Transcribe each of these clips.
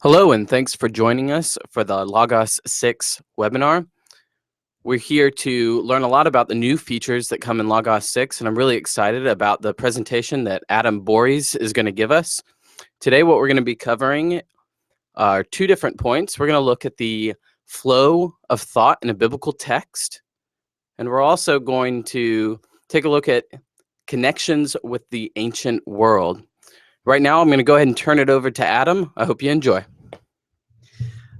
Hello, and thanks for joining us for the Logos 6 webinar. We're here to learn a lot about the new features that come in Logos 6, and I'm really excited about the presentation that Adam Bories is going to give us. Today, what we're going to be covering are two different points. We're going to look at the flow of thought in a biblical text, and we're also going to take a look at connections with the ancient world. Right now, I'm going to go ahead and turn it over to Adam. I hope you enjoy.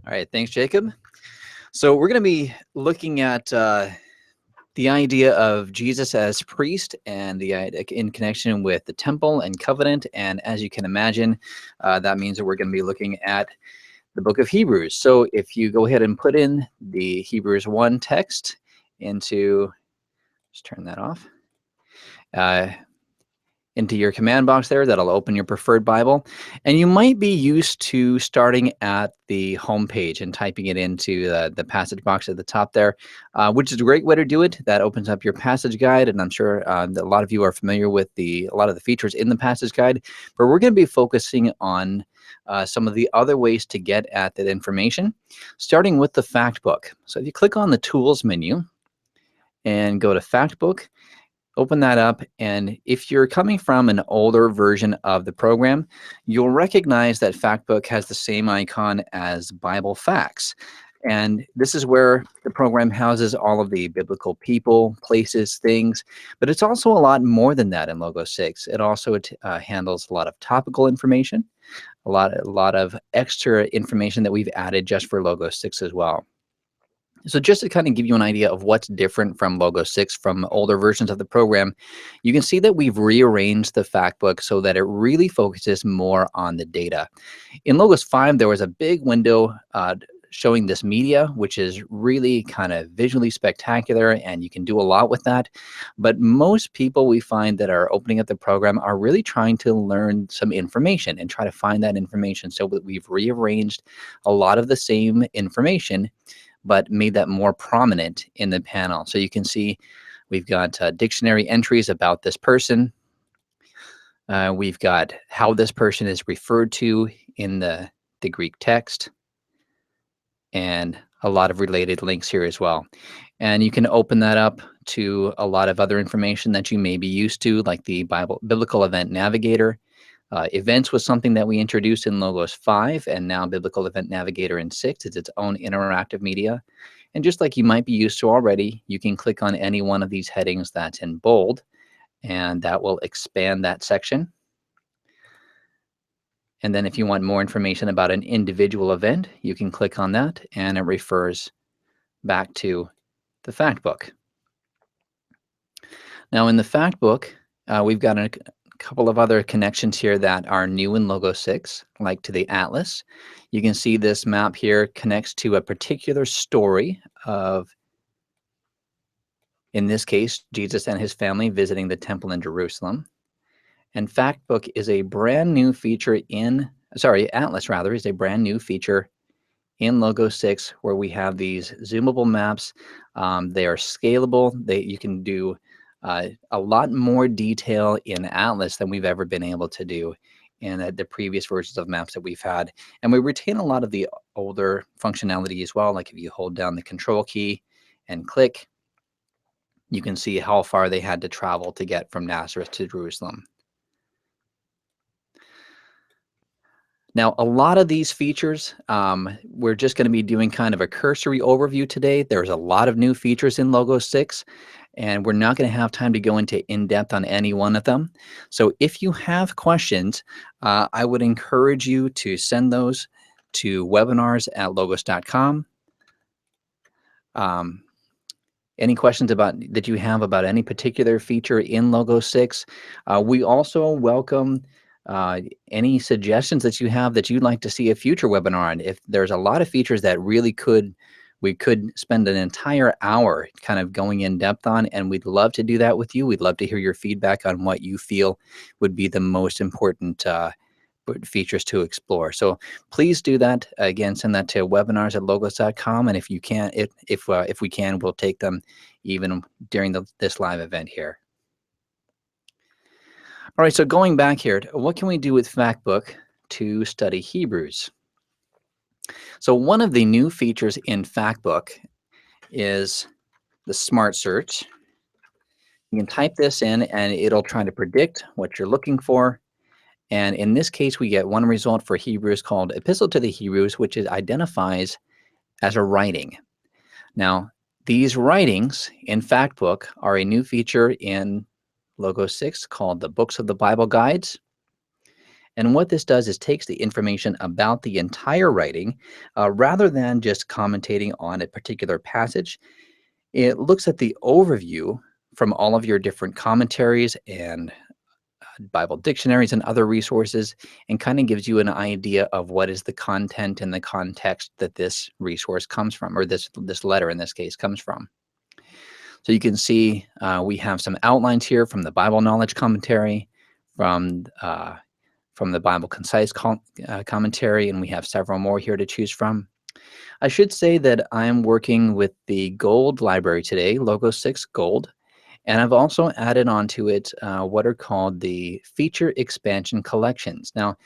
All right, thanks, Jacob. So we're going to be looking at the idea of Jesus as priest and the in connection with the temple and covenant. And as you can imagine, that means that we're going to be looking at the book of Hebrews. So if you go ahead and put in the Hebrews 1 text into, just turn that off, into your command box there, that'll open your preferred Bible. And you might be used to starting at the home page and typing it into the passage box at the top there, which is a great way to do it. That opens up your passage guide, and I'm sure that a lot of you are familiar with a lot of the features in the passage guide, but we're going to be focusing on some of the other ways to get at that information, starting with the fact book. So if you click on the Tools menu and go to Fact Book, open that up, and if you're coming from an older version of the program, you'll recognize that Factbook has the same icon as Bible Facts. And this is where the program houses all of the biblical people, places, things, but it's also a lot more than that in Logos 6. It also handles a lot of topical information, a lot of extra information that we've added just for Logos 6 as well. So just to kind of give you an idea of what's different from Logos 6 from older versions of the program, you can see that we've rearranged the fact book so that it really focuses more on the data. In Logos 5, there was a big window showing this media, which is really kind of visually spectacular, and you can do a lot with that. But most people we find that are opening up the program are really trying to learn some information and try to find that information. So we've rearranged a lot of the same information, but made that more prominent in the panel. So you can see we've got dictionary entries about this person. We've got how this person is referred to in the Greek text, and a lot of related links here as well. And you can open that up to a lot of other information that you may be used to, like the Biblical Event Navigator. Events was something that we introduced in Logos 5, and now Biblical Event Navigator in 6 is its own interactive media. And just like you might be used to already, you can click on any one of these headings that's in bold, and that will expand that section. And then if you want more information about an individual event, you can click on that, and it refers back to the fact book. Now in the fact book, we've got a couple of other connections here that are new in Logos 6, like to the Atlas. You can see this map here connects to a particular story of, in this case, Jesus and his family visiting the temple in Jerusalem. And Factbook is a brand new feature Atlas rather, is a brand new feature in Logos 6 where we have these zoomable maps. They are scalable. You can do a lot more detail in Atlas than we've ever been able to do in the previous versions of maps that we've had. And we retain a lot of the older functionality as well. Like if you hold down the control key and click, you can see how far they had to travel to get from Nazareth to Jerusalem. Now, a lot of these features, we're just going to be doing kind of a cursory overview today. There's a lot of new features in Logos 6. And we're not going to have time to go into in-depth on any one of them. So if you have questions, I would encourage you to send those to webinars@logos.com. Any questions that you have about any particular feature in Logos 6? We also welcome any suggestions that you have that you'd like to see a future webinar on. If there's a lot of features that really we could spend an entire hour kind of going in depth on, and we'd love to do that with you. We'd love to hear your feedback on what you feel would be the most important features to explore. So please do that. Again, send that to webinars@logos.com, and if you can, if we can, we'll take them even during this live event here. All right, so going back here, what can we do with Factbook to study Hebrews? So one of the new features in Factbook is the Smart Search. You can type this in and it'll try to predict what you're looking for. And in this case, we get one result for Hebrews called Epistle to the Hebrews, which identifies as a writing. Now, these writings in Factbook are a new feature in Logo 6 called the Books of the Bible Guides. And what this does is takes the information about the entire writing, rather than just commentating on a particular passage. It looks at the overview from all of your different commentaries and Bible dictionaries and other resources, and kind of gives you an idea of what is the content and the context that this resource comes from, or this letter in this case comes from. So you can see we have some outlines here from the Bible Knowledge Commentary, from the Bible Concise Commentary, and we have several more here to choose from. I should say that I'm working with the Gold library today, Logo 6 Gold, and I've also added onto it what are called the Feature Expansion Collections. Now,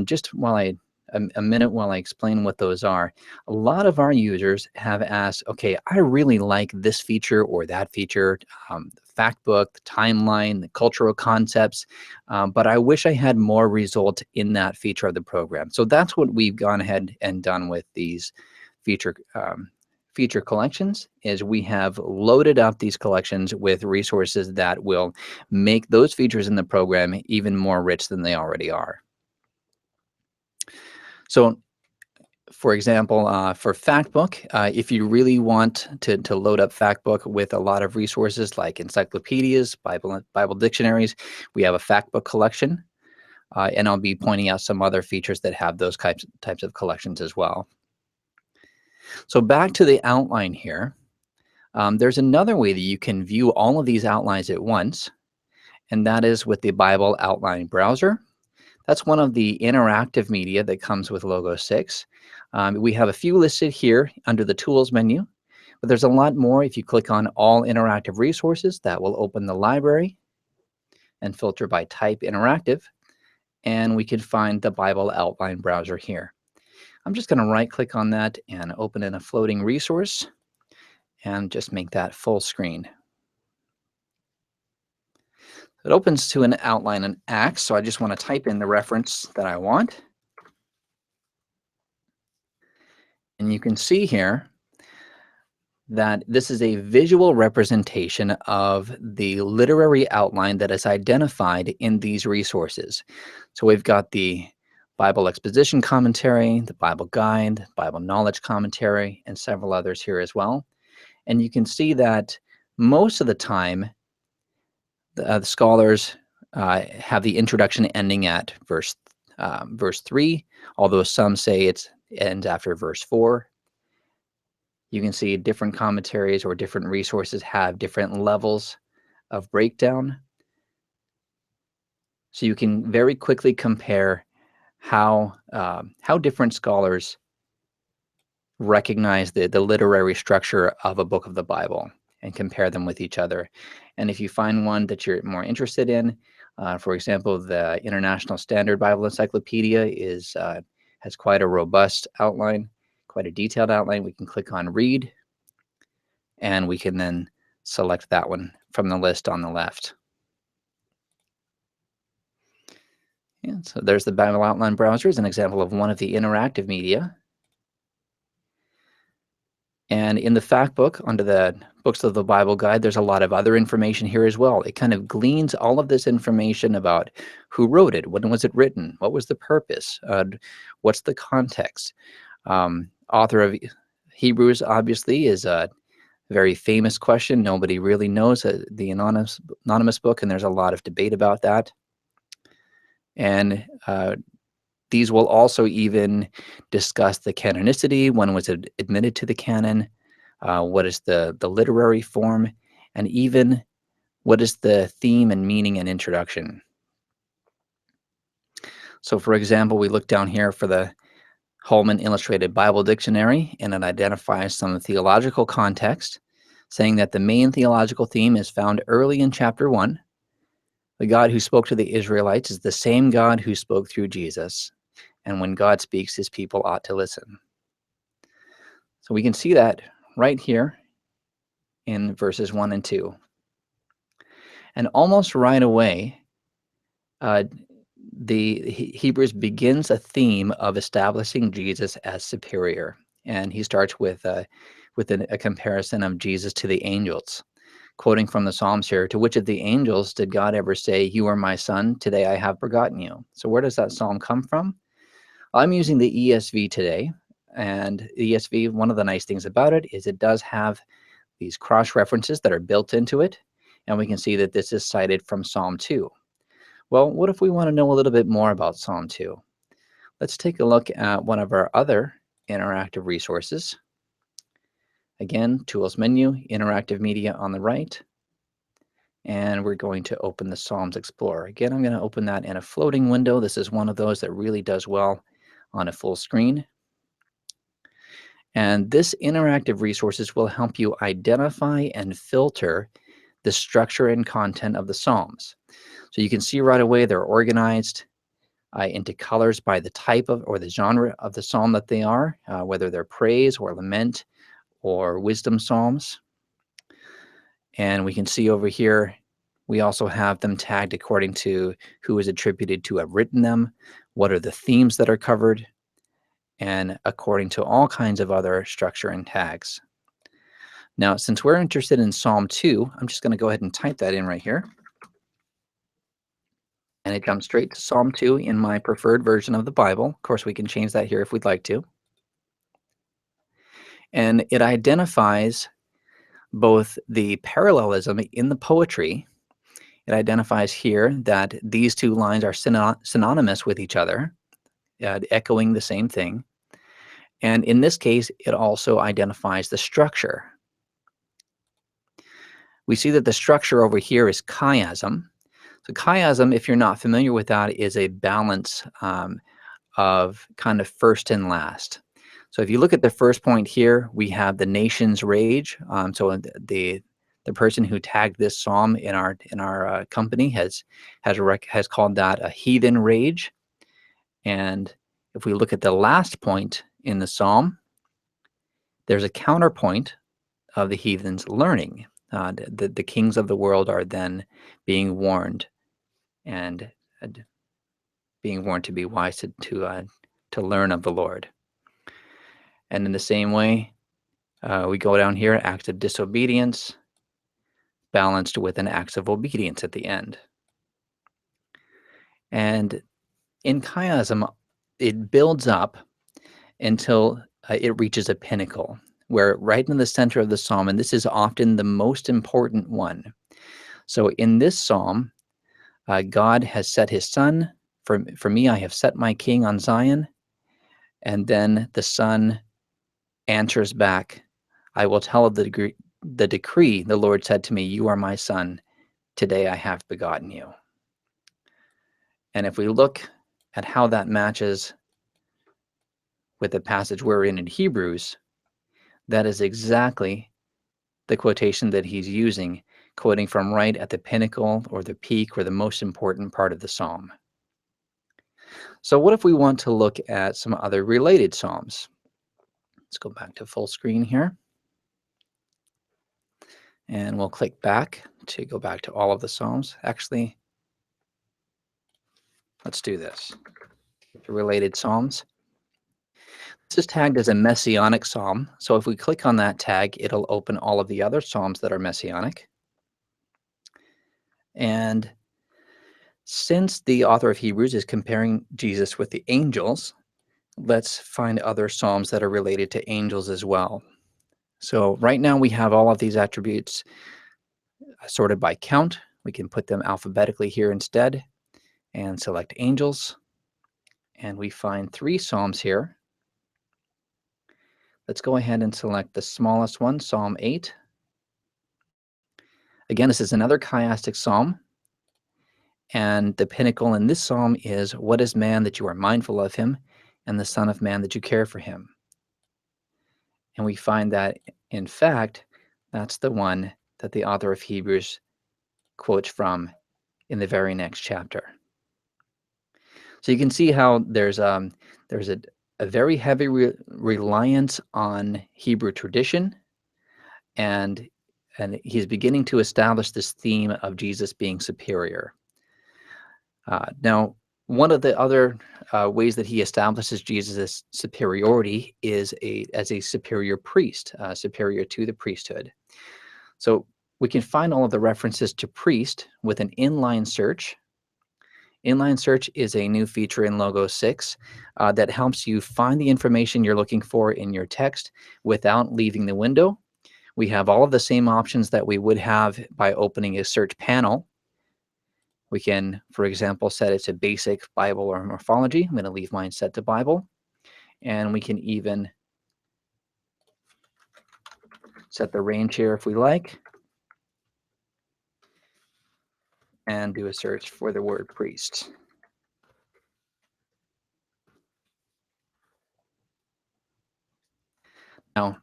just a minute while I explain what those are. A lot of our users have asked, okay, I really like this feature or that feature, the Factbook, the timeline, the cultural concepts, but I wish I had more results in that feature of the program. So that's what we've gone ahead and done with these feature collections, is we have loaded up these collections with resources that will make those features in the program even more rich than they already are. So, for example, for Factbook, if you really want to load up Factbook with a lot of resources like encyclopedias, Bible dictionaries, we have a Factbook collection, and I'll be pointing out some other features that have those types of collections as well. So back to the outline here, there's another way that you can view all of these outlines at once, and that is with the Bible Outline Browser. That's one of the interactive media that comes with Logo 6. We have a few listed here under the Tools menu, but there's a lot more. If you click on All Interactive Resources, that will open the library and filter by Type Interactive, and we can find the Bible Outline Browser here. I'm just going to right-click on that and open in a floating resource and just make that full screen. It opens to an outline in Acts, so I just want to type in the reference that I want. And you can see here that this is a visual representation of the literary outline that is identified in these resources. So we've got the Bible Exposition Commentary, the Bible Guide, Bible Knowledge Commentary, and several others here as well. And you can see that most of the time, the scholars have the introduction ending at verse 3, although some say it ends after verse 4. You can see different commentaries or different resources have different levels of breakdown. So you can very quickly compare how different scholars recognize the literary structure of a book of the Bible and compare them with each other. And if you find one that you're more interested in, for example, the International Standard Bible Encyclopedia has quite a robust outline, quite a detailed outline. We can click on Read, and we can then select that one from the list on the left. Yeah, so there's the Bible Outline Browser as an example of one of the interactive media. And in the Factbook, under the Books of the Bible Guide, there's a lot of other information here as well. It kind of gleans all of this information about who wrote it, when was it written, what was the purpose, what's the context. Author of Hebrews, obviously, is a very famous question. Nobody really knows the anonymous book, and there's a lot of debate about that. And these will also even discuss the canonicity, when was it admitted to the canon, what is the literary form, and even what is the theme and meaning and introduction. So for example, we look down here for the Holman Illustrated Bible Dictionary, and it identifies some theological context, saying that the main theological theme is found early in chapter 1. The God who spoke to the Israelites is the same God who spoke through Jesus. And when God speaks, his people ought to listen. So we can see that right here in verses 1 and 2. And almost right away, the Hebrews begins a theme of establishing Jesus as superior. And he starts with a comparison of Jesus to the angels, quoting from the Psalms here, "To which of the angels did God ever say, 'You are my son, today I have begotten you'?" So where does that psalm come from? I'm using the ESV today, and the ESV, one of the nice things about it is it does have these cross references that are built into it, and we can see that this is cited from Psalm 2. Well, what if we want to know a little bit more about Psalm 2? Let's take a look at one of our other interactive resources. Again, Tools menu, Interactive Media on the right, and we're going to open the Psalms Explorer. Again, I'm going to open that in a floating window. This is one of those that really does well on a full screen. And this interactive resources will help you identify and filter the structure and content of the Psalms. So you can see right away they're organized into colors by the type of or the genre of the psalm that they are, whether they're praise or lament or wisdom psalms. And we can see over here, we also have them tagged according to who is attributed to have written them, what are the themes that are covered, and according to all kinds of other structure and tags. Now, since we're interested in Psalm 2, I'm just going to go ahead and type that in right here. And it jumps straight to Psalm 2 in my preferred version of the Bible. Of course, we can change that here if we'd like to. And it identifies both the parallelism in the poetry. It identifies here that these two lines are synonymous with each other, echoing the same thing. And in this case, it also identifies the structure. We see that the structure over here is chiasm. So chiasm, if you're not familiar with that, is a balance of kind of first and last. So if you look at the first point here, we have the nation's rage. So the person who tagged this psalm in our company has called that a heathen rage. And if we look at the last point in the psalm, there's a counterpoint of the heathens learning. The kings of the world are then being warned, and being warned to be wise to learn of the Lord. And in the same way, we go down here, acts of disobedience, balanced with an act of obedience at the end. And in chiasm, it builds up until it reaches a pinnacle, where right in the center of the psalm, and this is often the most important one. So in this psalm, God has set his son. For me, I have set my king on Zion. And then the son answers back, I will tell of the decree the Lord said to me, you are my son. Today I have begotten you. And if we look at how that matches with the passage we're in Hebrews, that is exactly the quotation that he's using, quoting from right at the pinnacle or the peak or the most important part of the psalm. So what if we want to look at some other related psalms? Let's go back to full screen here. And we'll click back to go back to all of the psalms. Actually, let's do this. The related psalms. This is tagged as a messianic psalm. So if we click on that tag, it'll open all of the other psalms that are messianic. And since the author of Hebrews is comparing Jesus with the angels, let's find other psalms that are related to angels as well. So right now we have all of these attributes sorted by count. We can put them alphabetically here instead and select angels. And we find 3 psalms here. Let's go ahead and select the smallest one, Psalm 8. Again, this is another chiastic psalm. And the pinnacle in this psalm is, what is man that you are mindful of him, and the son of man that you care for him? And we find that, in fact, that's the one that the author of Hebrews quotes from in the very next chapter. So you can see how there's a a very heavy reliance on Hebrew tradition, and he's beginning to establish this theme of Jesus being superior. Now, one of the other ways that he establishes Jesus' superiority is as a superior priest, superior to the priesthood. So we can find all of the references to priest with an inline search. Inline search is a new feature in Logo 6 that helps you find the information you're looking for in your text without leaving the window. We have all of the same options that we would have by opening a search panel. We can, for example, set it to basic Bible or morphology. I'm going to leave mine set to Bible. And we can even set the range here if we like, and do a search for the word priest. Now,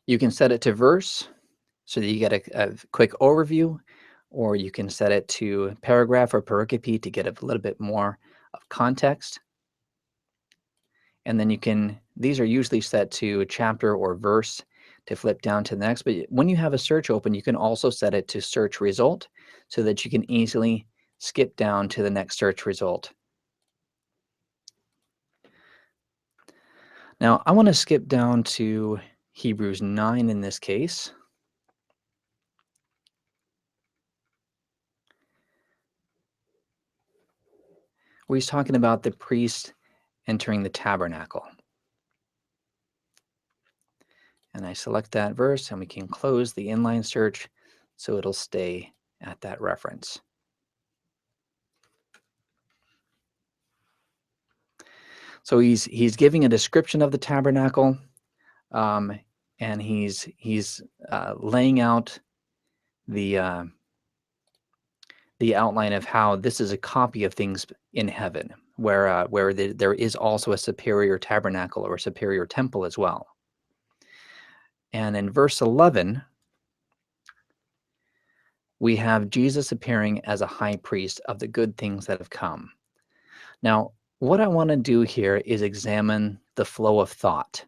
you can set it to verse so that you get a quick overview, or you can set it to paragraph or pericope to get a little bit more of context. And then you can, these are usually set to chapter or verse to flip down to the next. But when you have a search open, you can also set it to search result so that you can easily skip down to the next search result. Now, I want to skip down to Hebrews 9 in this case. Where he's talking about the priest entering the tabernacle. And I select that verse, and we can close the inline search so it'll stay at that reference. So he's giving a description of the tabernacle, and he's laying out the outline of how this is a copy of things in heaven, where there is also a superior tabernacle or a superior temple as well. And in verse 11, we have Jesus appearing as a high priest of the good things that have come. Now, what I want to do here is examine the flow of thought.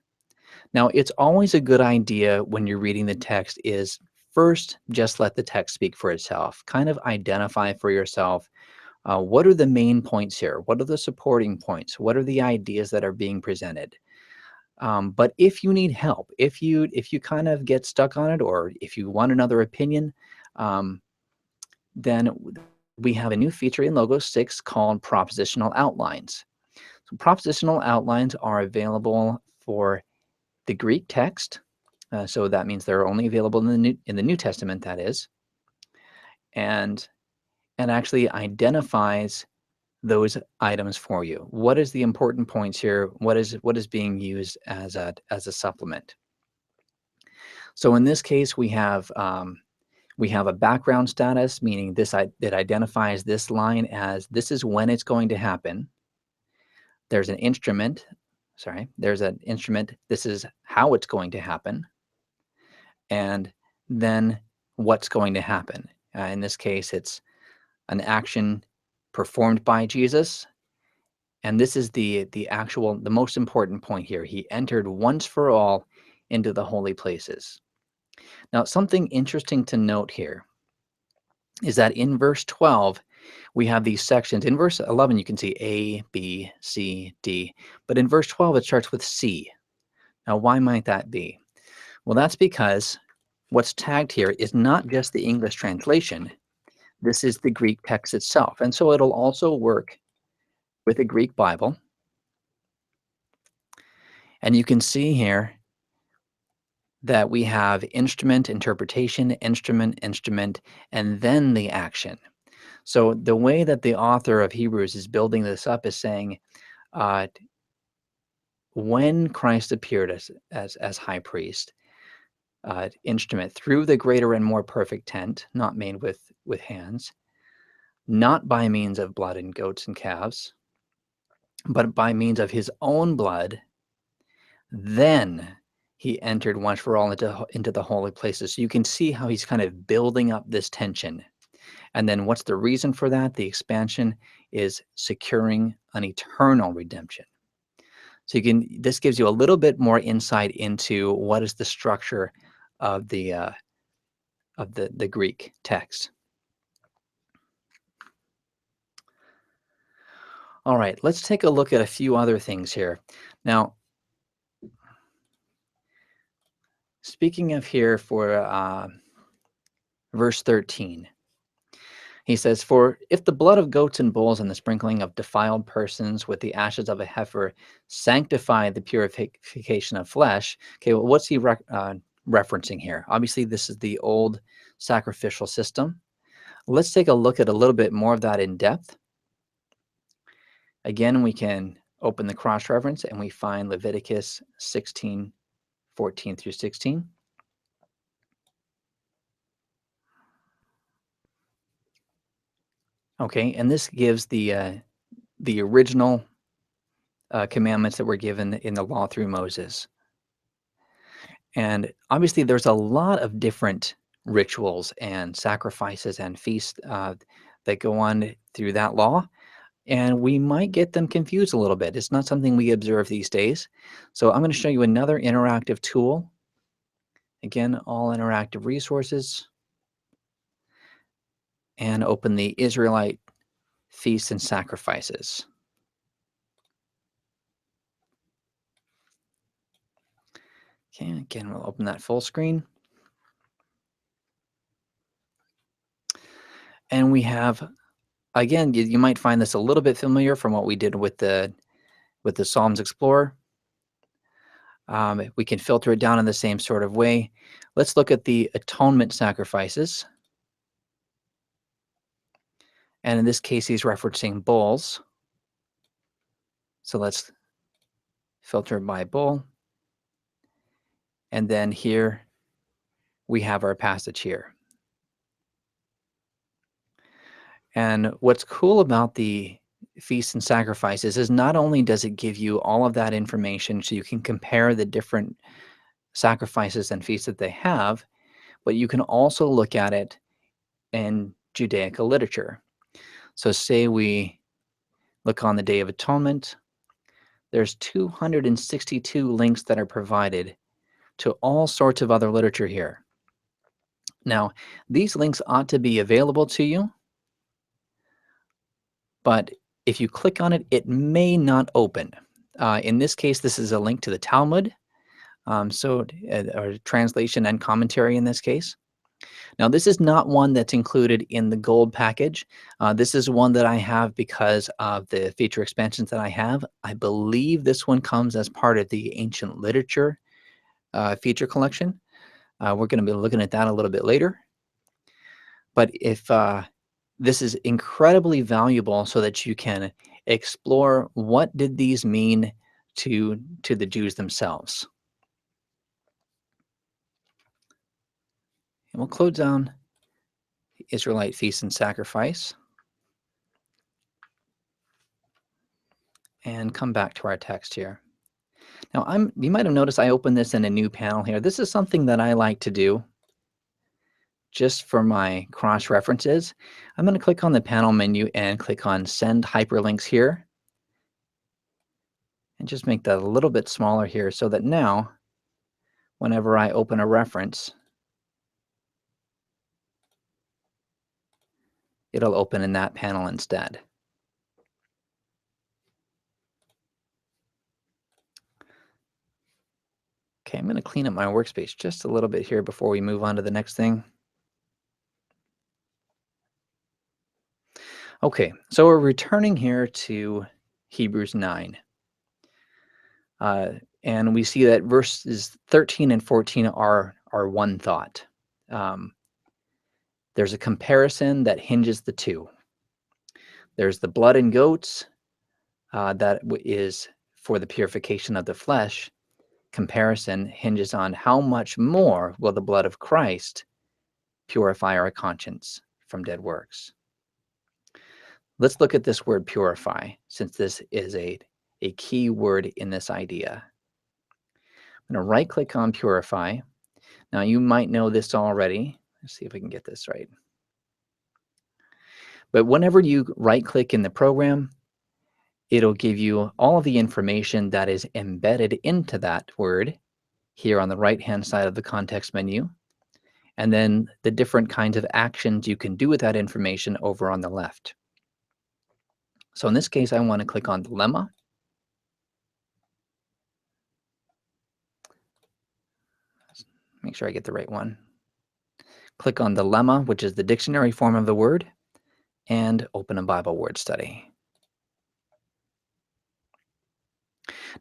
Now, it's always a good idea when you're reading the text is first, just let the text speak for itself. Kind of identify for yourself, what are the main points here? What are the supporting points? What are the ideas that are being presented? But if you need help, if you kind of get stuck on it, or if you want another opinion, then we have a new feature in Logo 6 called Propositional Outlines. So Propositional Outlines are available for the Greek text. So that means they're only available in the New Testament, that is. And actually identifies those items for you. What is the important points here? What is being used as a supplement? So in this case, we have a background status, meaning it identifies this line as this is when it's going to happen. There's an instrument. There's an instrument. This is how it's going to happen. And then what's going to happen. In this case, it's an action performed by Jesus. And this is the most important point here. He entered once for all into the holy places. Now, something interesting to note here is that in verse 12, we have these sections. In verse 11, you can see A, B, C, D. But in verse 12, it starts with C. Now, why might that be? Well, that's because what's tagged here is not just the English translation. This is the Greek text itself. And so it'll also work with a Greek Bible. And you can see here that we have instrument, interpretation, instrument, and then the action. So the way that the author of Hebrews is building this up is saying, when Christ appeared as high priest, instrument through the greater and more perfect tent, not made with hands, not by means of blood and goats and calves, but by means of his own blood, then he entered once for all into the holy places. So you can see how he's kind of building up this tension. And then what's the reason for that? The expansion is securing an eternal redemption. So this gives you a little bit more insight into what is the structure of the Greek text. All right, let's take a look at a few other things here. Now, speaking of here for verse 13, he says, "For if the blood of goats and bulls and the sprinkling of defiled persons with the ashes of a heifer sanctify the purification of flesh." Okay, well, what's he referencing here? Obviously, this is the old sacrificial system. Let's take a look at a little bit more of that in depth. Again, we can open the cross-reference and we find Leviticus 16, 14 through 16. Okay, and this gives the original commandments that were given in the law through Moses. And obviously, there's a lot of different rituals and sacrifices and feasts that go on through that law. And we might get them confused a little bit. It's not something we observe these days. So I'm going to show you another interactive tool. Again, all interactive resources. And open the Israelite feasts and sacrifices. Okay, again, we'll open that full screen. And we have, again, you might find this a little bit familiar from what we did with the Psalms Explorer. We can filter it down in the same sort of way. Let's look at the atonement sacrifices. And in this case, he's referencing bulls. So let's filter by bull. And then here we have our passage here. And what's cool about the feasts and sacrifices is not only does it give you all of that information so you can compare the different sacrifices and feasts that they have, but you can also look at it in Judaical literature. So say we look on the Day of Atonement, there's 262 links that are provided to all sorts of other literature here. Now, these links ought to be available to you, but if you click on it, it may not open. In this case, this is a link to the Talmud, or translation and commentary in this case. Now, this is not one that's included in the gold package. This is one that I have because of the feature expansions that I have. I believe this one comes as part of the ancient literature feature collection. We're going to be looking at that a little bit later. But if this is incredibly valuable so that you can explore what did these mean to the Jews themselves. And we'll close down the Israelite feast and sacrifice and come back to our text here. Now, you might have noticed I opened this in a new panel here. This is something that I like to do just for my cross references. I'm going to click on the panel menu and click on Send Hyperlinks here. And just make that a little bit smaller here so that now, whenever I open a reference, it'll open in that panel instead. Okay, I'm going to clean up my workspace just a little bit here before we move on to the next thing. Okay, so we're returning here to Hebrews 9. And we see that verses 13 and 14 are one thought. There's a comparison that hinges the two. There's the blood and goats that is for the purification of the flesh. Comparison hinges on how much more will the blood of Christ purify our conscience from dead works. Let's look at this word purify, since this is a key word in this idea. I'm going to right click on purify. Now you might know this already. Let's see if we can get this right. But whenever you right click in the program, It'll give you all of the information that is embedded into that word here on the right-hand side of the context menu, and then the different kinds of actions you can do with that information over on the left. So in this case, I want to click on the lemma. Make sure I get the right one. Click on the lemma, which is the dictionary form of the word, and open a Bible word study.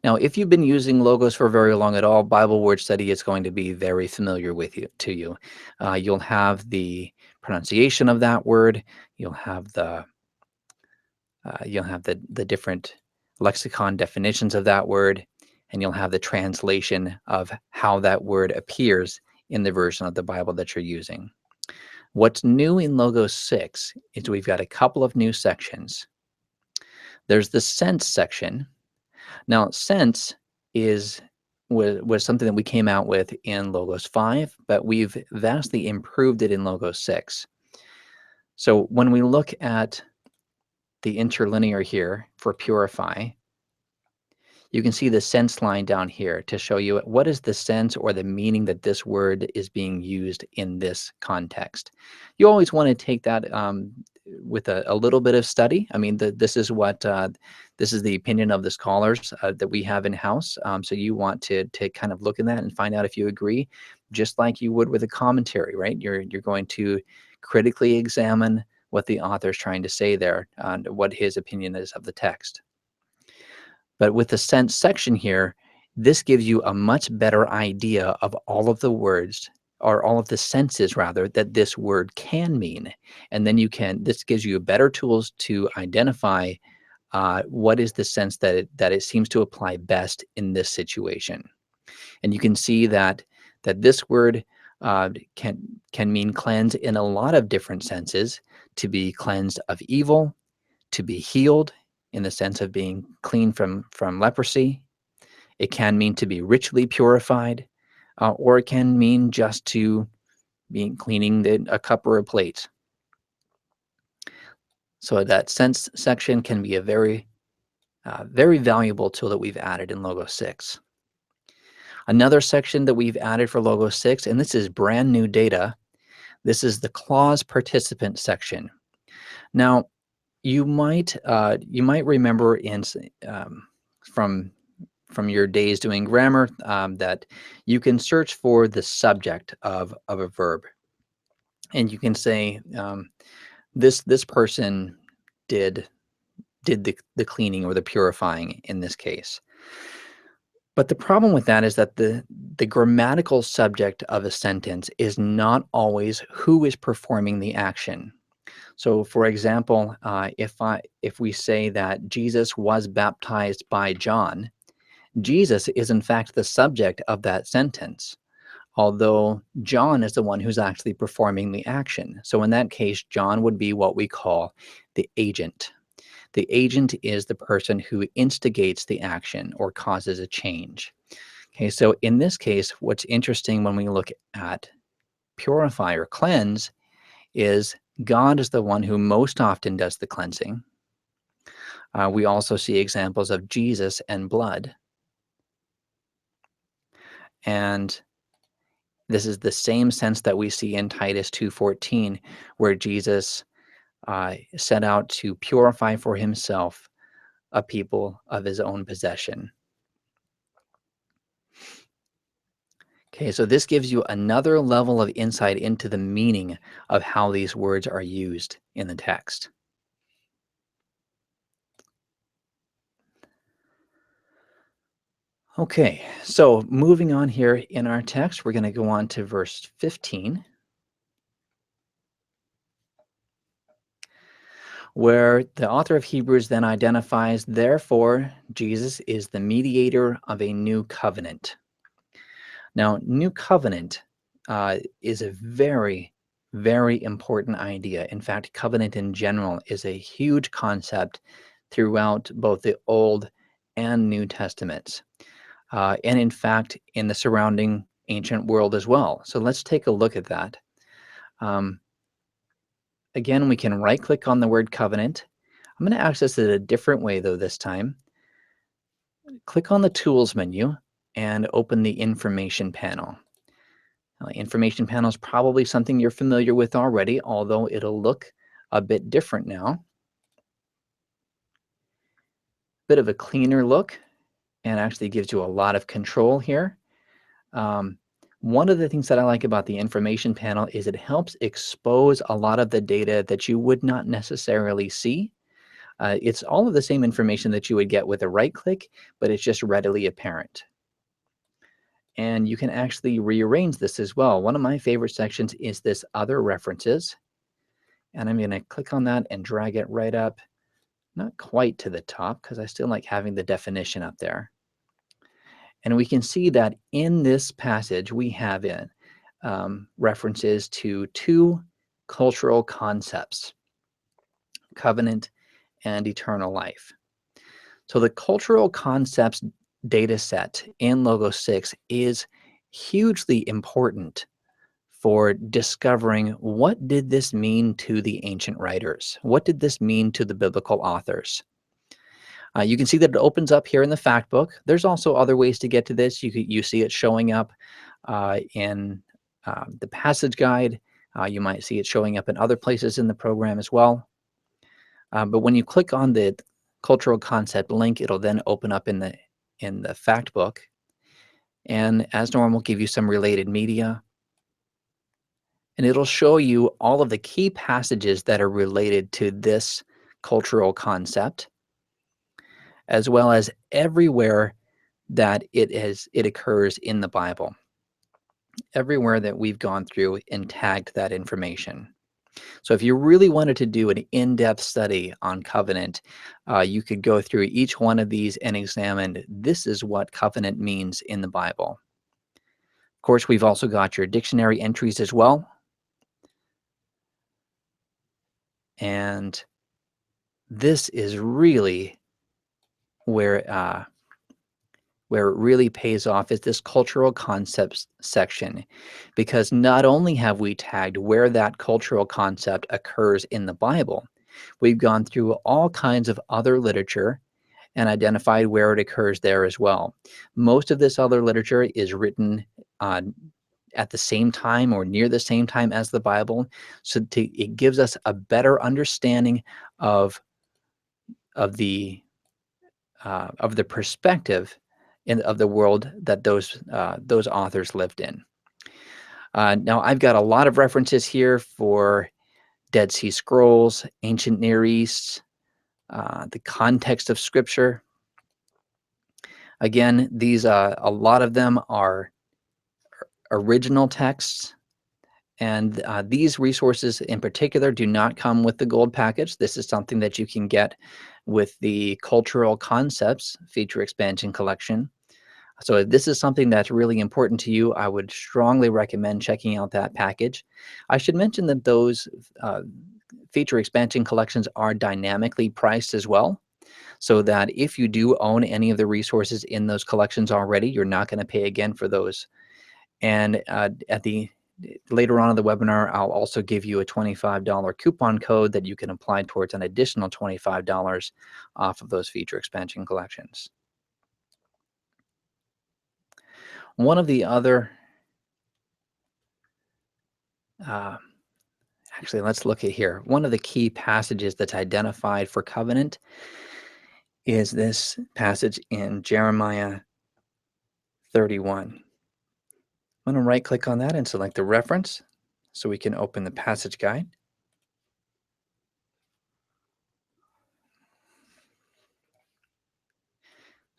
Now, if you've been using logos for very long at all, Bible word study is going to be very familiar to you. You'll have the pronunciation of that word. You'll have the different lexicon definitions of that word, and you'll have the translation of how that word appears in the version of the Bible that you're using. What's new in Logos 6 is we've got a couple of new sections. There's the sense section. Now, sense was something that we came out with in Logos 5, but we've vastly improved it in Logos 6. So when we look at the interlinear here for purify, you can see the sense line down here to show you what is the sense or the meaning that this word is being used in this context. You always want to take that with a little bit of study. I mean, this is the opinion of the scholars that we have in-house. So you want to kind of look at that and find out if you agree, just like you would with a commentary, right? You're going to critically examine what the author is trying to say there and what his opinion is of the text. But with the sense section here, this gives you a much better idea of all of the words, or all of the senses rather, that this word can mean. And then this gives you better tools to identify what is the sense that it seems to apply best in this situation. And you can see that this word can mean cleanse in a lot of different senses: to be cleansed of evil, to be healed in the sense of being clean from leprosy. It can mean to be richly purified, or it can mean just to be cleaning a cup or a plate. So that sense section can be a very, very valuable tool that we've added in Logo 6. Another section that we've added for Logo 6, and this is brand new data, this is the clause participant section. Now, you might remember from your days doing grammar that you can search for the subject of a verb, and you can say this person did the cleaning or the purifying in this case. But the problem with that is that the grammatical subject of a sentence is not always who is performing the action. So, for example, if we say that Jesus was baptized by John, Jesus is in fact the subject of that sentence, although John is the one who's actually performing the action. So in that case, John would be what we call the agent. The agent is the person who instigates the action or causes a change. Okay, so in this case, what's interesting when we look at purify or cleanse is God is the one who most often does the cleansing. We also see examples of Jesus and blood. And this is the same sense that we see in Titus 2:14, where Jesus set out to purify for himself a people of his own possession. Okay, so this gives you another level of insight into the meaning of how these words are used in the text. Okay, so moving on here in our text, we're going to go on to verse 15, where the author of Hebrews then identifies, therefore, Jesus is the mediator of a new covenant. Now, new covenant is a very, very important idea. In fact, covenant in general is a huge concept throughout both the Old and New Testaments, and in fact, in the surrounding ancient world as well. So let's take a look at that. Again, we can right-click on the word covenant. I'm going to access it a different way, though, this time. Click on the Tools menu and open the Information panel. Now, the Information panel is probably something you're familiar with already, although it'll look a bit different now. Bit of a cleaner look, and actually gives you a lot of control here. One of the things that I like about the Information panel is it helps expose a lot of the data that you would not necessarily see. It's all of the same information that you would get with a right click, but it's just readily apparent. And you can actually rearrange this as well. One of my favorite sections is this Other References. And I'm going to click on that and drag it right up, not quite to the top, because I still like having the definition up there. And we can see that in this passage, we have references to two cultural concepts, covenant and eternal life. So the cultural concepts data set in Logos 6 is hugely important for discovering what did this mean to the ancient writers? What did this mean to the biblical authors? You can see that it opens up here in the fact book. There's also other ways to get to this. You see it showing up in the passage guide. You might see it showing up in other places in the program as well. But when you click on the cultural concept link, it'll then open up in the fact book. And as normal, give you some related media. And it'll show you all of the key passages that are related to this cultural concept, as well as everywhere that it occurs in the Bible, everywhere that we've gone through and tagged that information. So if you really wanted to do an in-depth study on covenant, you could go through each one of these and examine, this is what covenant means in the Bible. Of course, we've also got your dictionary entries as well. And this is really where it really pays off, is this cultural concepts section, because not only have we tagged where that cultural concept occurs in the Bible, we've gone through all kinds of other literature and identified where it occurs there as well. Most of this other literature is written at the same time or near the same time as the Bible, so it gives us a better understanding of the perspective of the world that those authors lived in. Now, I've got a lot of references here for Dead Sea Scrolls, Ancient Near East, the context of Scripture. Again, these a lot of them are original texts, and these resources in particular do not come with the gold package. This is something that you can get with the Cultural Concepts Feature Expansion Collection. So if this is something that's really important to you, I would strongly recommend checking out that package. I should mention that those feature expansion collections are dynamically priced as well, so that if you do own any of the resources in those collections already, you're not going to pay again for those. And later on in the webinar, I'll also give you a $25 coupon code that you can apply towards an additional $25 off of those feature expansion collections. One of the other, actually, let's look at here. One of the key passages that's identified for covenant is this passage in Jeremiah 31. I'm going to right-click on that and select the reference so we can open the passage guide.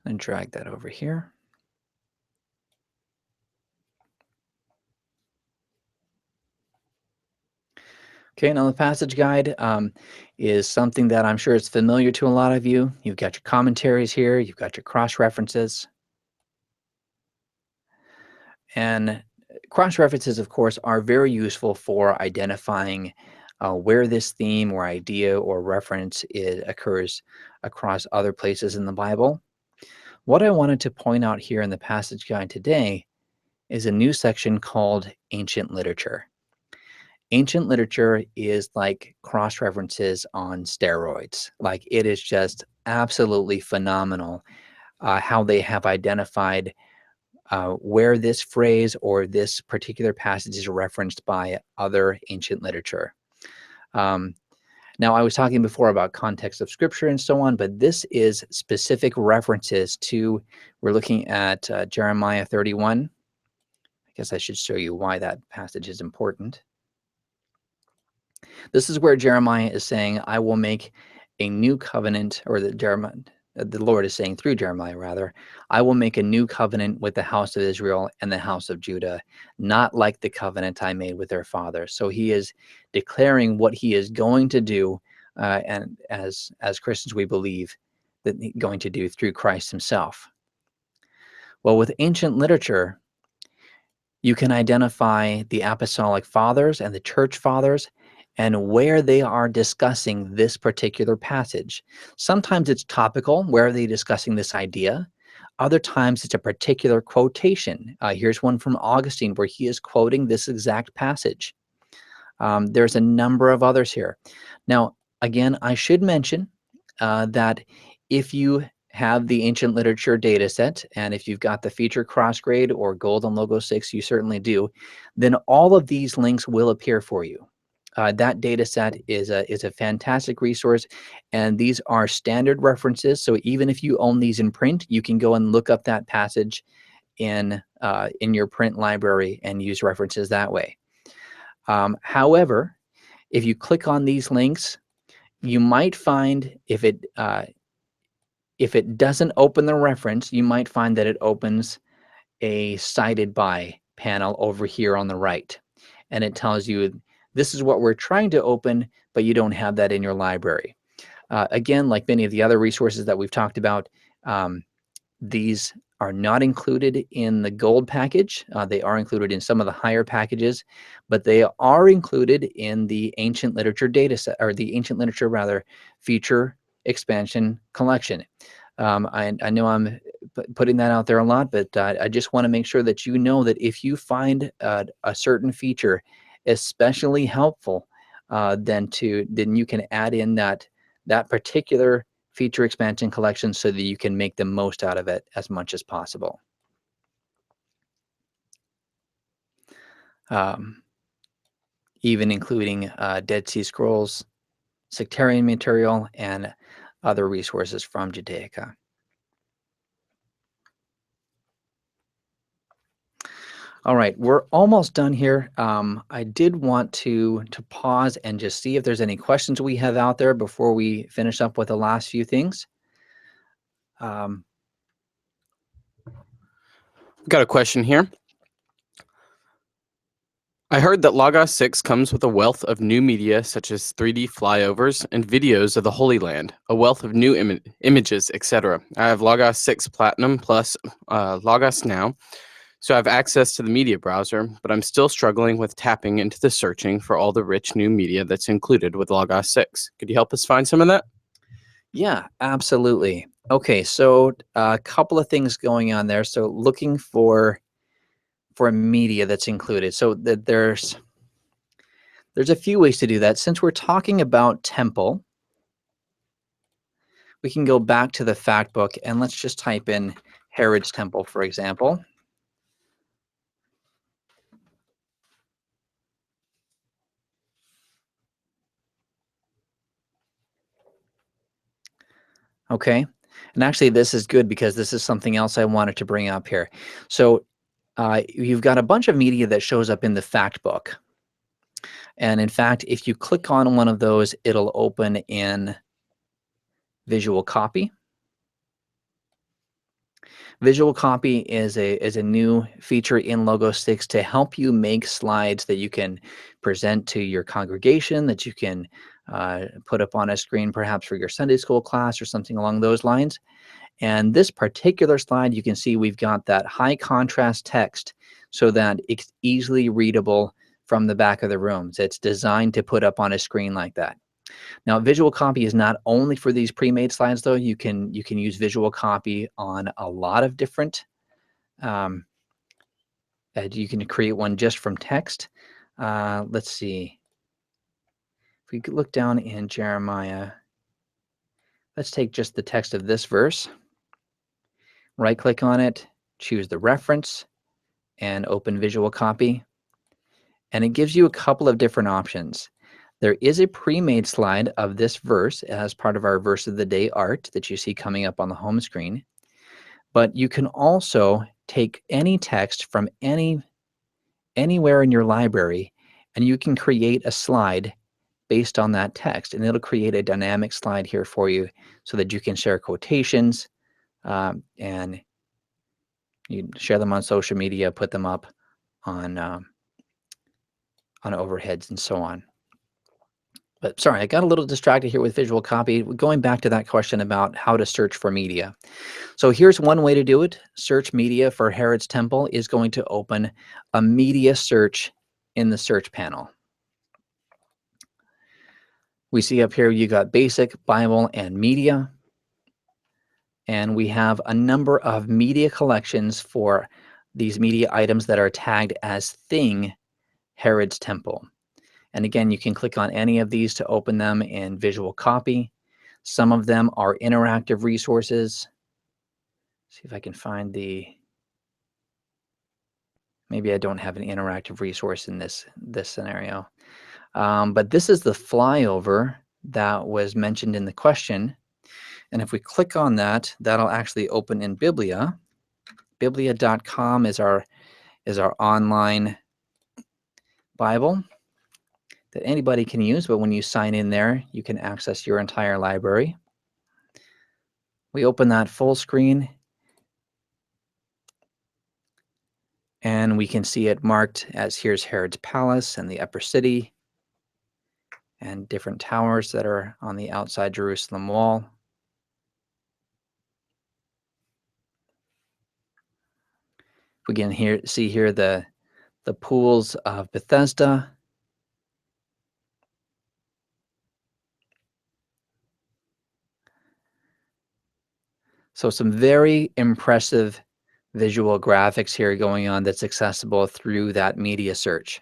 And drag that over here. Okay, now the passage guide is something that I'm sure is familiar to a lot of you. You've got your commentaries here, you've got your cross-references. And cross-references, of course, are very useful for identifying where this theme or idea or reference occurs across other places in the Bible. What I wanted to point out here in the passage guide today is a new section called Ancient Literature. ancient literature is like cross-references on steroids. Like, it is just absolutely phenomenal how they have identified where this phrase or this particular passage is referenced by other ancient literature. Now, I was talking before about context of scripture and so on, but this is specific references to, we're looking at Jeremiah 31. I guess I should show you why that passage is important. This is where Jeremiah is saying, I will make a new covenant, or the Lord is saying through Jeremiah, rather, I will make a new covenant with the house of Israel and the house of Judah, not like the covenant I made with their fathers. So he is declaring what he is going to do, and as Christians, we believe that he's going to do through Christ himself. Well, with ancient literature, you can identify the apostolic fathers and the church fathers and where they are discussing this particular passage. Sometimes it's topical. Where are they discussing this idea? Other times it's a particular quotation. Here's one from Augustine where he is quoting this exact passage. There's a number of others here. Now, again, I should mention that if you have the ancient literature data set, and if you've got the feature crossgrade or gold on Logo 6, you certainly do, then all of these links will appear for you. That data set is a fantastic resource, and these are standard references. So even if you own these in print, you can go and look up that passage in your print library and use references that way. However, if you click on these links, you might find if it doesn't open the reference, you might find that it opens a cited by panel over here on the right, and it tells you this is what we're trying to open, but you don't have that in your library. Again, like many of the other resources that we've talked about, these are not included in the gold package. They are included in some of the higher packages, but they are included in the ancient literature data set, or the ancient literature rather, feature expansion collection. I know I'm putting that out there a lot, but I just want to make sure that you know that if you find a certain feature especially helpful, then you can add in that particular feature expansion collection so that you can make the most out of it as much as possible. Even including Dead Sea Scrolls, sectarian material, and other resources from Judaica. All right, we're almost done here. I did want to pause and just see if there's any questions we have out there before we finish up with the last few things. Got a question here. I heard that Logos 6 comes with a wealth of new media such as 3D flyovers and videos of the Holy Land, a wealth of new images, etc. I have Logos 6 Platinum plus Logos Now, so I have access to the media browser, but I'm still struggling with tapping into the searching for all the rich new media that's included with Logos 6. Could you help us find some of that? Yeah, absolutely. Okay, so a couple of things going on there. So looking for media that's included. So there's a few ways to do that. Since we're talking about temple, we can go back to the fact book and let's just type in Herod's temple, for example. Okay, and actually this is good because this is something else I wanted to bring up here. So you've got a bunch of media that shows up in the fact book. And in fact, if you click on one of those, it'll open in Visual Copy. Visual Copy is a new feature in Logo 6 to help you make slides that you can present to your congregation, that you can put up on a screen perhaps for your Sunday school class or something along those lines. And this particular slide, you can see we've got that high contrast text so that it's easily readable from the back of the room. So it's designed to put up on a screen like that. Now, Visual Copy is not only for these pre-made slides, though. You can use Visual Copy on a lot of different. You can create one just from text. Let's see. If we could look down in Jeremiah, let's take just the text of this verse, right-click on it, choose the reference, and open visual copy. And it gives you a couple of different options. There is a pre-made slide of this verse as part of our verse of the day art that you see coming up on the home screen. But you can also take any text from anywhere in your library, and you can create a slide based on that text. And it'll create a dynamic slide here for you so that you can share quotations, and you share them on social media, put them up on overheads and so on. But sorry, I got a little distracted here with visual copy. Going back to that question about how to search for media. So here's one way to do it. Search media for Herod's Temple is going to open a media search in the search panel. We see up here you got basic, Bible, and media. And we have a number of media collections for these media items that are tagged as thing Herod's Temple. And again, you can click on any of these to open them in visual copy. Some of them are interactive resources. See if I can find maybe I don't have an interactive resource in this scenario. But this is the flyover that was mentioned in the question. And if we click on that, that'll actually open in Biblia. Biblia.com is our online Bible that anybody can use, but when you sign in there, you can access your entire library. We open that full screen, and we can see it marked as here's Herod's Palace and the Upper City and different towers that are on the outside Jerusalem wall. We can see here the pools of Bethesda. So some very impressive visual graphics here going on that's accessible through that media search.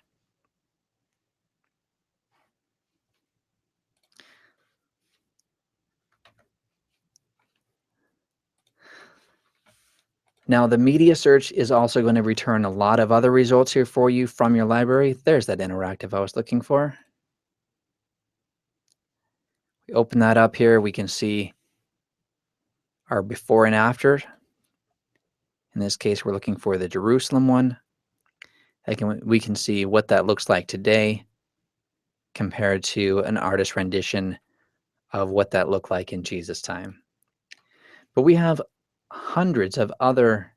Now, the media search is also going to return a lot of other results here for you from your library. There's that interactive I was looking for. We open that up here. We can see our before and after. In this case, we're looking for the Jerusalem one. We can see what that looks like today compared to an artist rendition of what that looked like in Jesus' time. But we have hundreds of other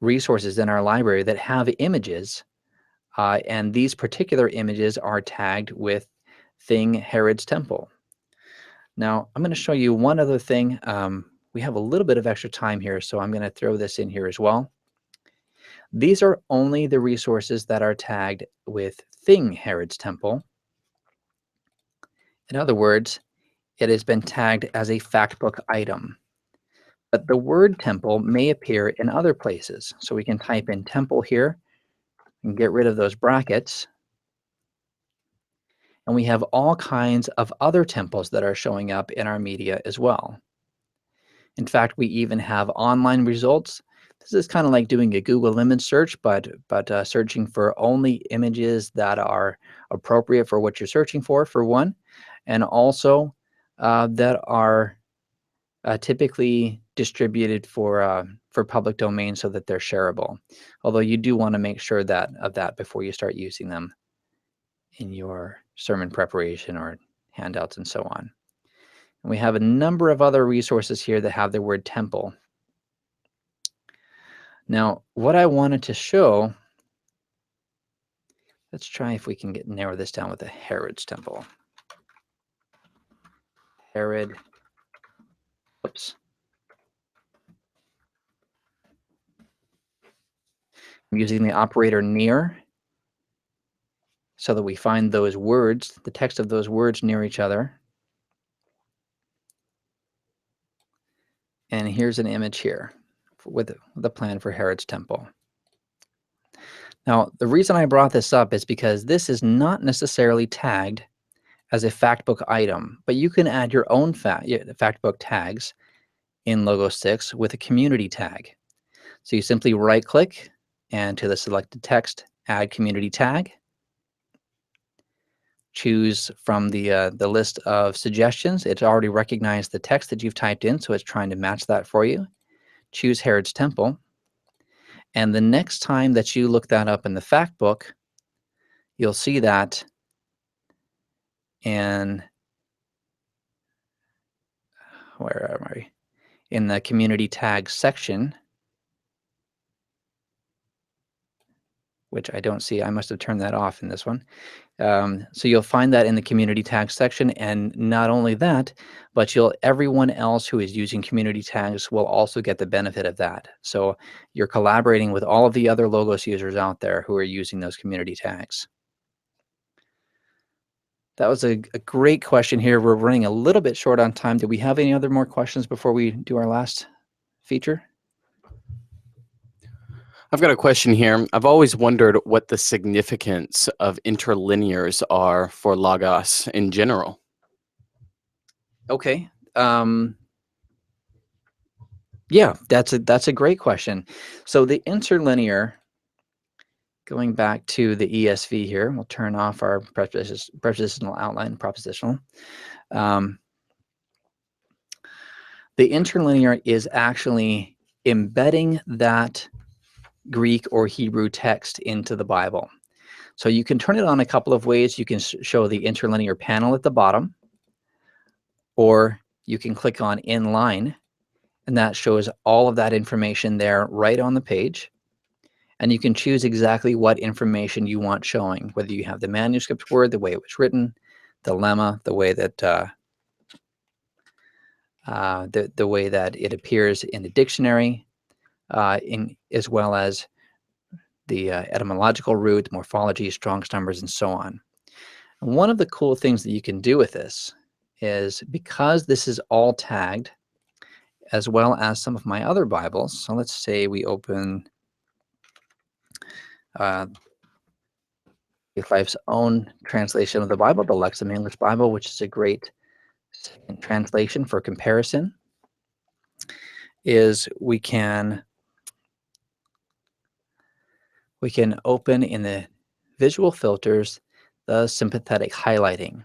resources in our library that have images, and these particular images are tagged with thing Herod's Temple. Now, I'm going to show you one other thing. We have a little bit of extra time here, so I'm going to throw this in here as well. These are only the resources that are tagged with thing Herod's Temple. In other words, it has been tagged as a factbook item. But the word temple may appear in other places. So we can type in temple here and get rid of those brackets. And we have all kinds of other temples that are showing up in our media as well. In fact, we even have online results. This is kind of like doing a Google image search, but searching for only images that are appropriate for what you're searching for one, and also that are typically distributed for public domain so that they're shareable. Although you do want to make sure of that before you start using them in your sermon preparation or handouts and so on. And we have a number of other resources here that have the word temple. Now, what I wanted to show, let's try if we can narrow this down with the Herod's Temple. Herod, oops. I'm using the operator near so that we find those words, the text of those words near each other. And here's an image here with the plan for Herod's Temple. Now, the reason I brought this up is because this is not necessarily tagged as a factbook item, but you can add your own factbook tags in Logo 6 with a community tag. So you simply right-click and to the selected text, add community tag. Choose from the list of suggestions. It's already recognized the text that you've typed in, so it's trying to match that for you. Choose Herod's Temple. And the next time that you look that up in the fact book, you'll see that in, where am I? In the community tag section, which I don't see. I must have turned that off in this one. So you'll find that in the community tag section, and not only that, but everyone else who is using community tags will also get the benefit of that. So you're collaborating with all of the other Logos users out there who are using those community tags. That was a great question here. We're running a little bit short on time. Do we have any other more questions before we do our last feature? I've got a question here. I've always wondered what the significance of interlinears are for Logos in general. Okay. Yeah, that's a great question. So the interlinear, going back to the ESV here, we'll turn off our propositional outline, propositional. The interlinear is actually embedding that Greek or Hebrew text into the Bible. So you can turn it on a couple of ways. You can show the interlinear panel at the bottom, or you can click on Inline, and that shows all of that information there right on the page. And you can choose exactly what information you want showing, whether you have the manuscript word, the way it was written, the lemma, the way that the way that it appears in the dictionary, as well as the etymological root, morphology, Strong's numbers, and so on. And one of the cool things that you can do with this is, because this is all tagged, as well as some of my other Bibles. So let's say we open Life's own translation of the Bible, the Lexham English Bible, which is a great translation for comparison, is we can open in the visual filters the sympathetic highlighting.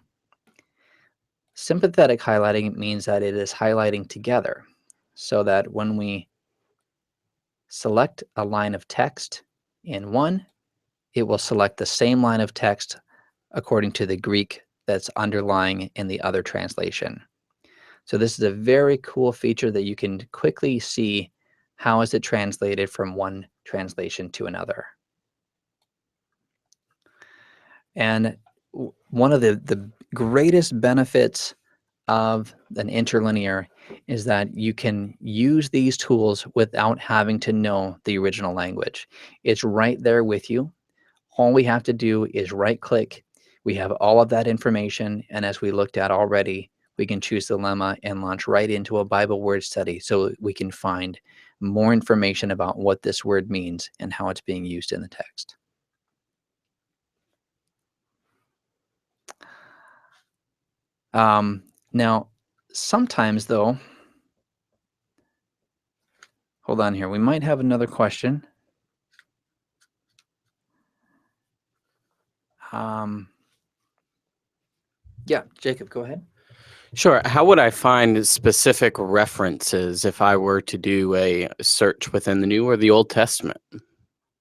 Sympathetic highlighting means that it is highlighting together, so that when we select a line of text in one, it will select the same line of text according to the Greek that's underlying in the other translation. So this is a very cool feature that you can quickly see how is it translated from one translation to another. And one of the greatest benefits of an interlinear is that you can use these tools without having to know the original language. It's right there with you. All we have to do is right-click. We have all of that information, and as we looked at already, we can choose the lemma and launch right into a Bible word study, so we can find more information about what this word means and how it's being used in the text. Now, sometimes though, hold on here, we might have another question. Yeah, Jacob, go ahead. Sure. How would I find specific references if I were to do a search within the New or the Old Testament,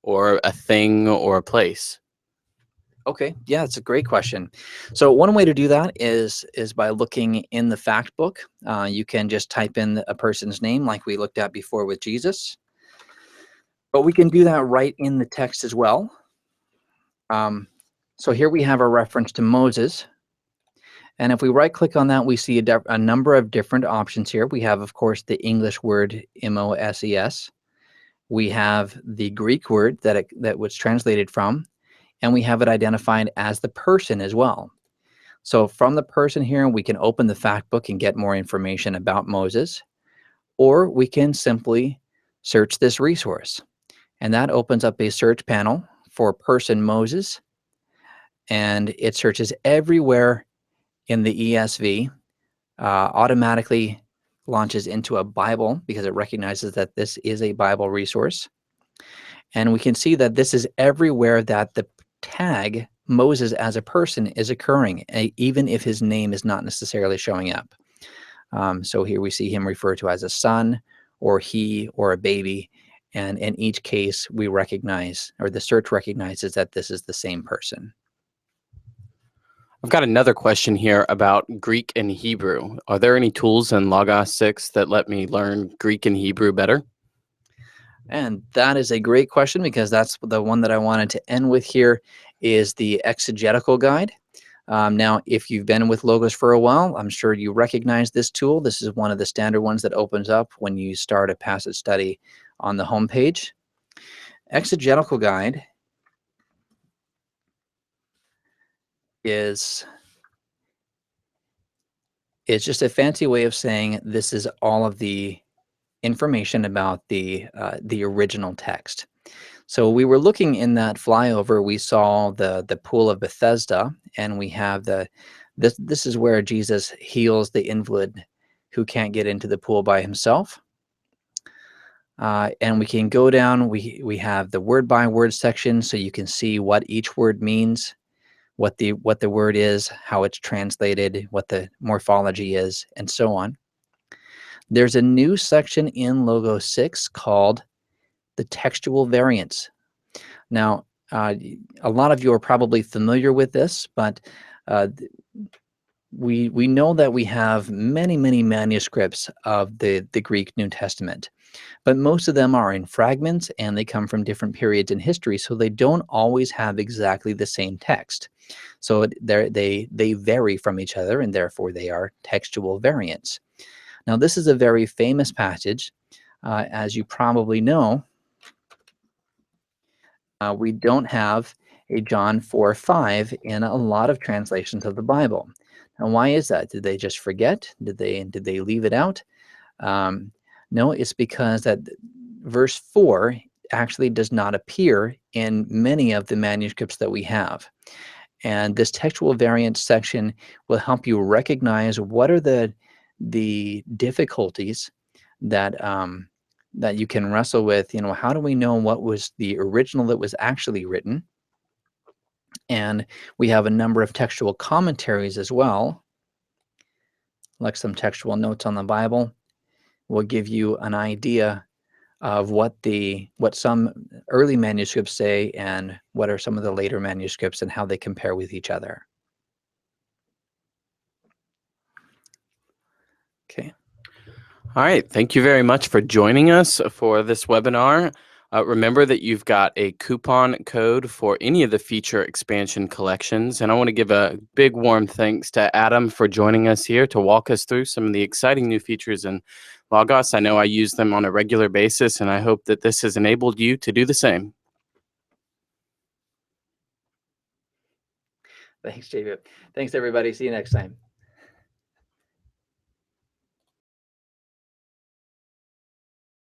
or a thing or a place? Okay, yeah, it's a great question. So one way to do that is by looking in the fact book. You can just type in a person's name like we looked at before with Jesus. But we can do that right in the text as well. So here we have a reference to Moses. And if we right-click on that, we see a number of different options here. We have, of course, the English word Moses. We have the Greek word that was translated from, and we have it identified as the person as well. So from the person here, we can open the fact book and get more information about Moses, or we can simply search this resource. And that opens up a search panel for person Moses, and it searches everywhere in the ESV, automatically launches into a Bible because it recognizes that this is a Bible resource. And we can see that this is everywhere that the tag Moses as a person is occurring, even if his name is not necessarily showing up. So here we see him referred to as a son, or he, or a baby. And in each case, we recognize, or the search recognizes, that this is the same person. I've got another question here about Greek and Hebrew. Are there any tools in Logos 6 that let me learn Greek and Hebrew better? And that is a great question, because that's the one that I wanted to end with here, is the exegetical guide. Now, if you've been with Logos for a while, I'm sure you recognize this tool. This is one of the standard ones that opens up when you start a passage study on the home page. Exegetical guide is just a fancy way of saying this is all of the information about the original text. So we were looking in that flyover, we saw the pool of Bethesda, and we have this is where Jesus heals the invalid who can't get into the pool by himself. And we can go down, we have the word by word section, so you can see what each word means, what the word is, how it's translated, what the morphology is, and so on. There's a new section in Logos 6 called the textual variants. Now, a lot of you are probably familiar with this, but we know that we have many manuscripts of the Greek New Testament, but most of them are in fragments, and they come from different periods in history, so they don't always have exactly the same text. So they vary from each other, and therefore they are textual variants. Now, this is a very famous passage. As you probably know, we don't have a John 4:5 in a lot of translations of the Bible. Now, why is that? Did they just forget? Did they leave it out? No, it's because that verse 4 actually does not appear in many of the manuscripts that we have. And this textual variant section will help you recognize what are the difficulties that that you can wrestle with. You know, how do we know what was the original that was actually written? And we have a number of textual commentaries as well, like some textual notes on the Bible, will give you an idea of what some early manuscripts say and what are some of the later manuscripts and how they compare with each other. Okay. All right. Thank you very much for joining us for this webinar. Remember that you've got a coupon code for any of the feature expansion collections. And I want to give a big warm thanks to Adam for joining us here to walk us through some of the exciting new features in Logos. I know I use them on a regular basis, and I hope that this has enabled you to do the same. Thanks, Jacob. Thanks, everybody. See you next time.